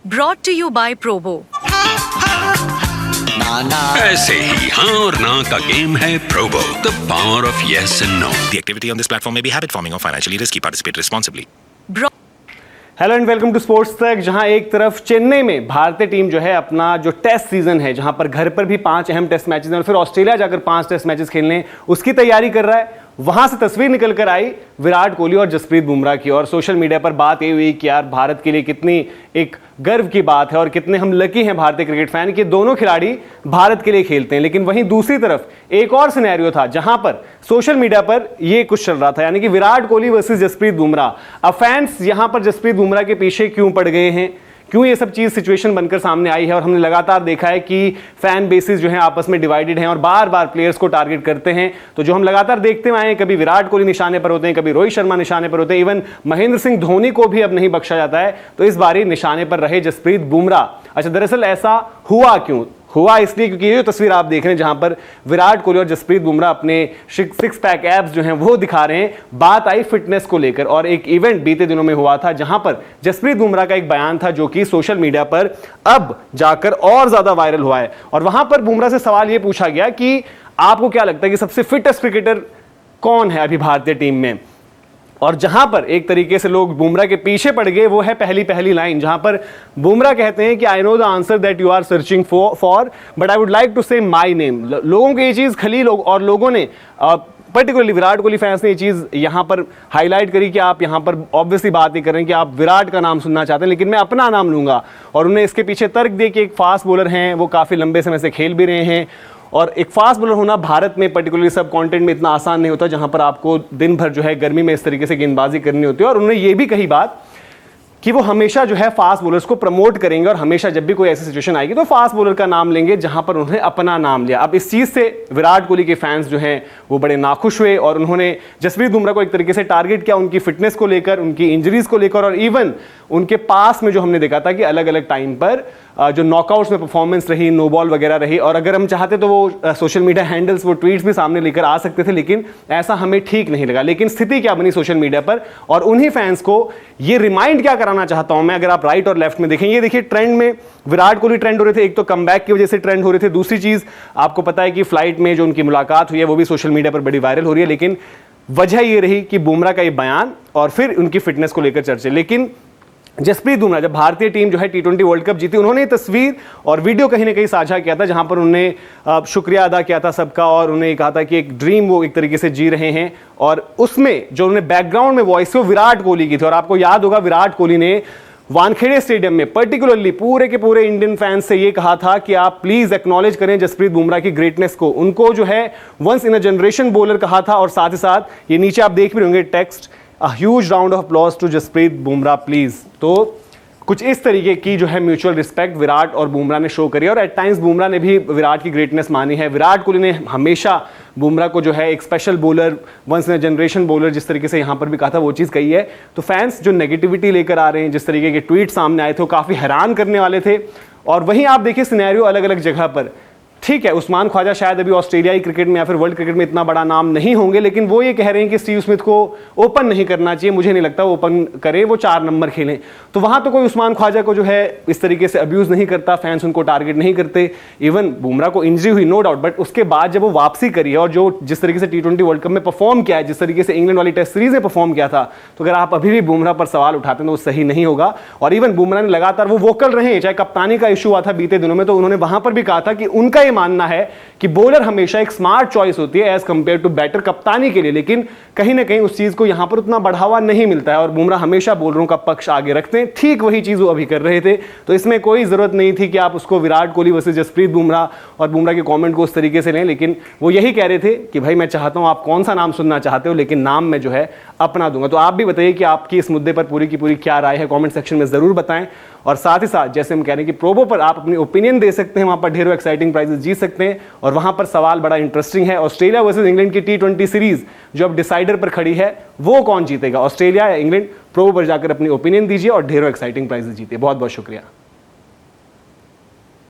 Brought to you by Probo. ऐसे ही हाँ और ना का गेम है Probo, the power of yes and no. The activity on this platform may be habit forming or financially risky. Participate responsibly. Hello and welcome to sports Tak. जहां एक तरफ चेन्नई में भारतीय टीम जो है अपना जो टेस्ट सीजन है, जहां पर घर पर भी 5 अहम टेस्ट मैचेस हैं और फिर ऑस्ट्रेलिया जाकर 5 टेस्ट मैचेस खेलने उसकी तैयारी कर रहा है, वहां से तस्वीर निकल कर आई विराट कोहली और जसप्रीत बुमराह की। और सोशल मीडिया पर बात ये हुई कि यार भारत के लिए कितनी एक गर्व की बात है और कितने हम लकी हैं भारतीय क्रिकेट फैन कि दोनों खिलाड़ी भारत के लिए खेलते हैं। लेकिन वहीं दूसरी तरफ एक और सिनेरियो था जहां पर सोशल मीडिया पर यह कुछ चल रहा था, यानी कि विराट कोहली वर्सेस जसप्रीत बुमराह। अब फैंस यहां पर जसप्रीत बुमराह के पीछे क्यों पड़ गए हैं, क्यों ये सब चीज सिचुएशन बनकर सामने आई है। और हमने लगातार देखा है कि फैन बेसिस जो है आपस में डिवाइडेड हैं और बार बार प्लेयर्स को टारगेट करते हैं। तो जो हम लगातार देखते आए हैं, कभी विराट कोहली निशाने पर होते हैं, कभी रोहित शर्मा निशाने पर होते हैं, इवन महेंद्र सिंह धोनी को भी अब नहीं बख्शा जाता है। तो इस बारी निशाने पर रहे जसप्रीत बुमराह। अच्छा, दरअसल ऐसा हुआ क्यों? हुआ इसलिए क्योंकि ये जो तस्वीर आप देख रहे हैं जहां पर विराट कोहली और जसप्रीत बुमराह अपने 6 पैक एब्स जो हैं वो दिखा रहे हैं, बात आई फिटनेस को लेकर। और एक इवेंट बीते दिनों में हुआ था जहां पर जसप्रीत बुमराह का एक बयान था जो कि सोशल मीडिया पर अब जाकर और ज्यादा वायरल हुआ है। और वहां पर बुमराह से सवाल यह पूछा गया कि आपको क्या लगता है कि सबसे फिटेस्ट क्रिकेटर कौन है अभी भारतीय टीम में। और जहां पर एक तरीके से लोग बुमराह के पीछे पड़ गए वो है पहली लाइन, जहां पर बुमराह कहते हैं कि I know the answer that you are searching for but I would like to say my name. लोगों को ये चीज खली और लोगों ने पर्टिकुलरली विराट कोहली फैंस ने ये चीज यहां पर हाईलाइट करी कि आप यहां पर ऑब्वियसली बात ही कर रहे हैं कि आप विराट का नाम सुनना चाहते हैं, लेकिन मैं अपना नाम लूंगा। और उन्होंने इसके पीछे तर्क दिए कि एक फास्ट बॉलर हैं, वो काफी लंबे समय से खेल भी रहे हैं और एक फास्ट बॉलर होना भारत में पर्टिकुलरली सब कॉन्टिनेंट में इतना आसान नहीं होता, जहां पर आपको दिन भर जो है गर्मी में इस तरीके से गेंदबाजी करनी होती है। और उन्होंने ये भी कही बात कि वो हमेशा जो है फास्ट बॉलर्स को प्रमोट करेंगे और हमेशा जब भी कोई ऐसी सिचुएशन आएगी तो फास्ट बॉलर का नाम लेंगे जहां पर उन्होंने अपना नाम लिया। अब इस चीज से विराट कोहली के फैंस जो हैं वो बड़े नाखुश हुए और उन्होंने जसप्रीत बुमराह को एक तरीके से टारगेट किया, उनकी फिटनेस को लेकर, उनकी इंजरीज को लेकर। और इवन उनके पास में जो हमने देखा था कि अलग अलग टाइम पर जो नॉकआउट्स में परफॉर्मेंस रही, नो बॉल वगैरह रही, और अगर हम चाहते तो वो सोशल मीडिया हैंडल्स, वो ट्वीट्स भी सामने लेकर आ सकते थे, लेकिन ऐसा हमें ठीक नहीं लगा। लेकिन स्थिति क्या बनी सोशल मीडिया पर, और उन्हीं फैंस को ये रिमाइंड क्या कराना चाहता हूं मैं, अगर आप राइट और लेफ्ट में देखें, ये देखिए ट्रेंड में विराट कोहली ट्रेंड हो रहे थे। एक तो कमबैक की वजह से ट्रेंड हो रहे थे, दूसरी चीज आपको पता है कि फ्लाइट में जो उनकी मुलाकात हुई है वो भी सोशल मीडिया पर बड़ी वायरल हो रही है। लेकिन वजह ये रही कि बुमराह का ये बयान और फिर उनकी फिटनेस को लेकर चर्चे। लेकिन जसप्रीत बुमराह, जब भारतीय टीम जो है T20 वर्ल्ड कप जीती, उन्होंने तस्वीर और वीडियो कहीं ना कहीं साझा किया था जहां पर उन्होंने शुक्रिया अदा किया था सबका और उन्होंने कहा था कि एक ड्रीम वो एक तरीके से जी रहे हैं। और उसमें जो उन्होंने बैकग्राउंड में वॉइस वो विराट कोहली की थी। और आपको याद होगा विराट कोहली ने वानखेड़े स्टेडियम में पर्टिकुलरली पूरे के पूरे इंडियन फैंस से ये कहा था कि आप प्लीज एक्नॉलेज करें जसप्रीत बुमराह की ग्रेटनेस को। उनको जो है once in a generation bowler कहा था। और साथ ही साथ ये नीचे आप देख भी होंगे text, A huge round of applause to Jasprit Bumrah please. तो कुछ इस तरीके की जो है म्यूचुअल रिस्पेक्ट विराट और बुमराह ने शो करी। और एट टाइम्स बुमराह ने भी विराट की ग्रेटनेस मानी है। विराट कोहली ने हमेशा बुमराह को जो है एक special bowler, once in a generation bowler जिस तरीके से यहाँ पर भी कहा था, वो चीज़ कही है। तो फैंस जो नेगेटिविटी लेकर आ रहे हैं, जिस तरीके के ट्वीट सामने आए थे, वो काफ़ी हैरान करने वाले थे। और वहीं आप देखिए सिनेरियो अलग अलग जगह पर, ठीक है, उस्मान ख्वाजा शायद अभी ऑस्ट्रेलियाई क्रिकेट में या फिर वर्ल्ड क्रिकेट में इतना बड़ा नाम नहीं होंगे, लेकिन वो ये कह रहे हैं कि स्टीव स्मिथ को ओपन नहीं करना चाहिए। मुझे नहीं लगता वो ओपन करें, वो 4 नंबर खेलें। तो वहां तो कोई उस्मान ख्वाजा को जो है इस तरीके से अब्यूज नहीं करता, फैंस उनको टारगेट नहीं करते। इवन बुमराह को इंजरी हुई नो डाउट, बट उसके बाद जब वो वापसी करी है और जो जिस तरीके से T20 वर्ल्ड कप में परफॉर्म किया है, जिस तरीके से इंग्लैंड वाली टेस्ट सीरीज में परफॉर्म किया था, तो अगर आप अभी भी बुमराह पर सवाल उठाते हैं तो वो सही नहीं होगा। और इवन बुमराह ने लगातार वो वोकल रहे, चाहे कप्तानी का इशू हुआ था बीते दिनों में, तो उन्होंने वहां पर भी कहा था कि उनका ये मानना है कि बॉलर हमेशा एक स्मार्ट चॉइस होती है एज कंपेयर टू बैटर कप्तानी के लिए। लेकिन कहीं ना कहीं उस चीज को यहां पर उतना बढ़ावा नहीं मिलता है और बुमराह हमेशा बॉलरों का पक्ष आगे रखते हैं। ठीक वही चीज वो अभी कर रहे थे। तो इसमें कोई जरूरत नहीं थी कि आप उसको विराट कोहली वर्सेस जसप्रीत बुमराह और बुमराह के कमेंट को उस तरीके से लें। लेकिन वो यही कह रहे थे कि भाई मैं चाहता हूं आप कौन सा नाम सुनना चाहते हो, लेकिन नाम मैं जो है अपना दूंगा। तो आप भी बताइए कि आपकी इस मुद्दे पर पूरी की पूरी क्या राय है, कमेंट सेक्शन में जरूर बताएं। और साथ ही साथ जैसे हम कह रहे हैं कि प्रोबो पर आप अपनी ओपिनियन दे सकते हैं, वहां पर ढेरों एक्साइटिंग प्राइजेस जीत सकते हैं। और वहां पर सवाल बड़ा इंटरेस्टिंग है, ऑस्ट्रेलिया वर्सेस इंग्लैंड की T20 सीरीज जो अब डिसाइडर पर खड़ी है, वो कौन जीतेगा, ऑस्ट्रेलिया या इंग्लैंड? प्रोबो पर जाकर अपनी ओपिनियन दीजिए और ढेरों एक्साइटिंग प्राइजेस जीतिए। बहुत बहुत शुक्रिया।